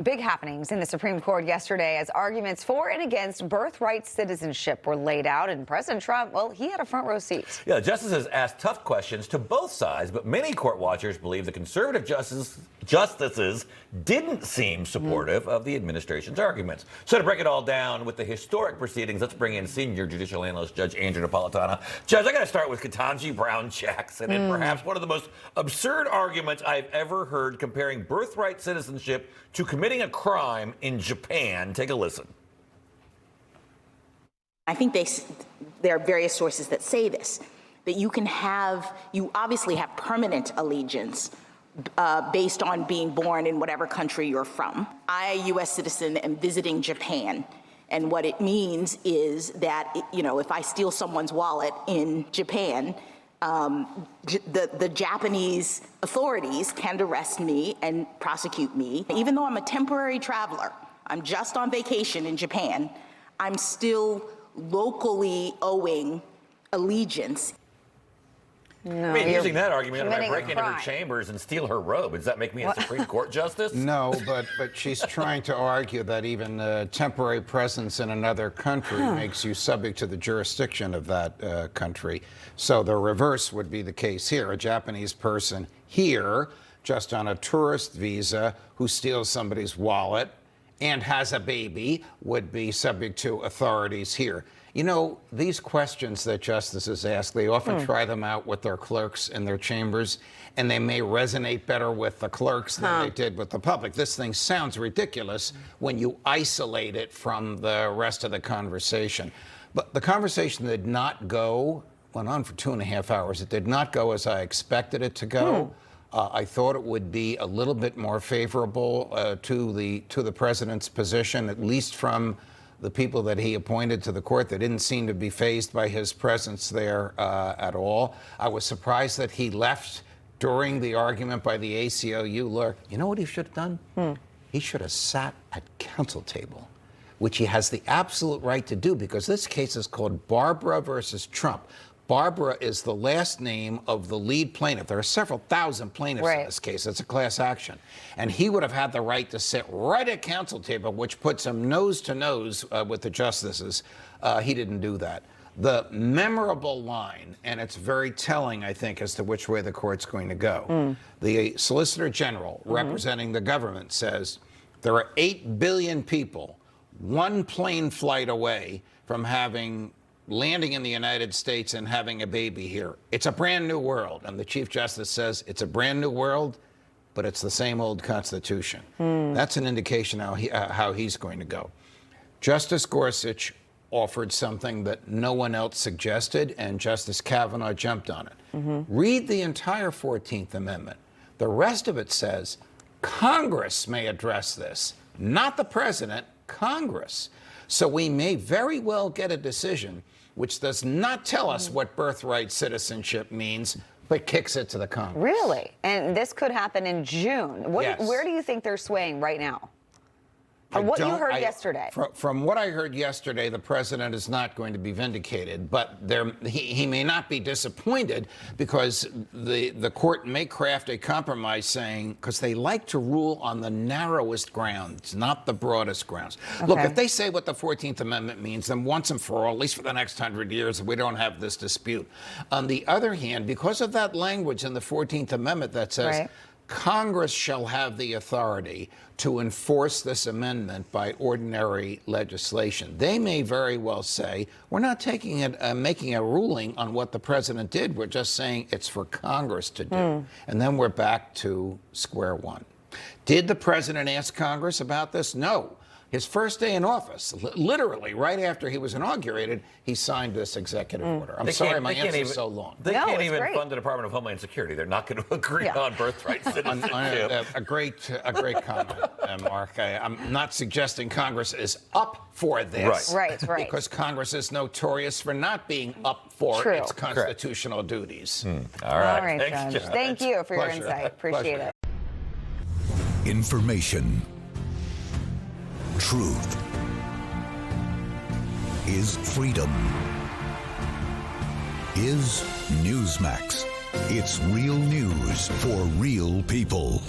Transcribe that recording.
Big happenings in the Supreme Court yesterday as arguments for and against birthright citizenship were laid out, and President Trump, well, he had a front row seat. Yeah, justices asked tough questions to both sides, but many court watchers believe the conservative justices didn't seem supportive of the administration's arguments. So to break it all down with the historic proceedings, let's bring in senior judicial analyst Judge Andrew Napolitano. Judge, I got to start with Ketanji Brown Jackson and perhaps one of the most absurd arguments I've ever heard comparing birthright citizenship to committing a crime in Japan. Take a listen. I think there are various sources that say this, that you obviously have permanent allegiance based on being born in whatever country you're from. I, a U.S. citizen, am visiting Japan. And what it means is that, if I steal someone's wallet in Japan, the Japanese authorities can arrest me and prosecute me. Even though I'm a temporary traveler, I'm just on vacation in Japan, I'm still locally owing allegiance. No, I mean, using that argument, if I committing break a into her crime. chambers and steal her robe, does that make me a Supreme Court justice? No, but she's trying to argue that even temporary presence in another country makes you subject to the jurisdiction of that country. So the reverse would be the case here. A Japanese person here, just on a tourist visa, who steals somebody's wallet and has a baby, would be subject to authorities here. You know, these questions that justices ask, they often try them out with their clerks in their chambers, and they may resonate better with the clerks than they did with the public. This thing sounds ridiculous when you isolate it from the rest of the conversation. But the conversation did not went on for 2.5 hours. It did not go as I expected it to go. I thought it would be a little bit more favorable to the president's position, at least from the people that he appointed to the court. They didn't seem to be fazed by his presence there at all. I was surprised that he left during the argument by the ACLU lawyer. You know what he should have done? He should have sat at counsel table, which he has the absolute right to do, because this case is called Barbara versus Trump. Barbara is the last name of the lead plaintiff. There are several thousand plaintiffs in this case. It's a class action. And he would have had the right to sit right at counsel table, which puts him nose to nose with the justices. He didn't do that. The memorable line, and it's very telling, I think, as to which way the court's going to go. The Solicitor General representing the government says there are 8 billion people one plane flight away from landing in the United States and having a baby here. It's a brand new world. And the Chief Justice says it's a brand new world, but it's the same old Constitution. That's an indication how he's going to go. Justice Gorsuch offered something that no one else suggested, and Justice Kavanaugh jumped on it. Read the entire 14th Amendment. The rest of it says Congress may address this, not the president, Congress. So we may very well get a decision which does not tell us what birthright citizenship means, but kicks it to the Congress. Really? And this could happen in June. Yes. Where do you think they're swaying right now? From what you heard yesterday. From what I heard yesterday, the president is not going to be vindicated, but he may not be disappointed, because the court may craft a compromise saying, because they like to rule on the narrowest grounds, not the broadest grounds. Look, if they say what the 14th Amendment means, then once and for all, at least for the next 100 years, we don't have this dispute. On the other hand, because of that language in the 14th Amendment that says, Congress shall have the authority to enforce this amendment by ordinary legislation. They may very well say, we're not making a ruling on what the president did. We're just saying it's for Congress to do. And then we're back to square one. Did the president ask Congress about this? No. His first day in office, literally right after he was inaugurated, he signed this executive order. I'm sorry my answer is so long. They can't even fund the Department of Homeland Security. They're not going to agree on birthright citizenship. A great comment, Mark. I'm not suggesting Congress is up for this. Right. Because Congress is notorious for not being up for its constitutional duties. All right. All right, Thanks, Judge. Thank you for your insight. Appreciate it. Information. Truth is freedom. Is Newsmax. It's real news for real people.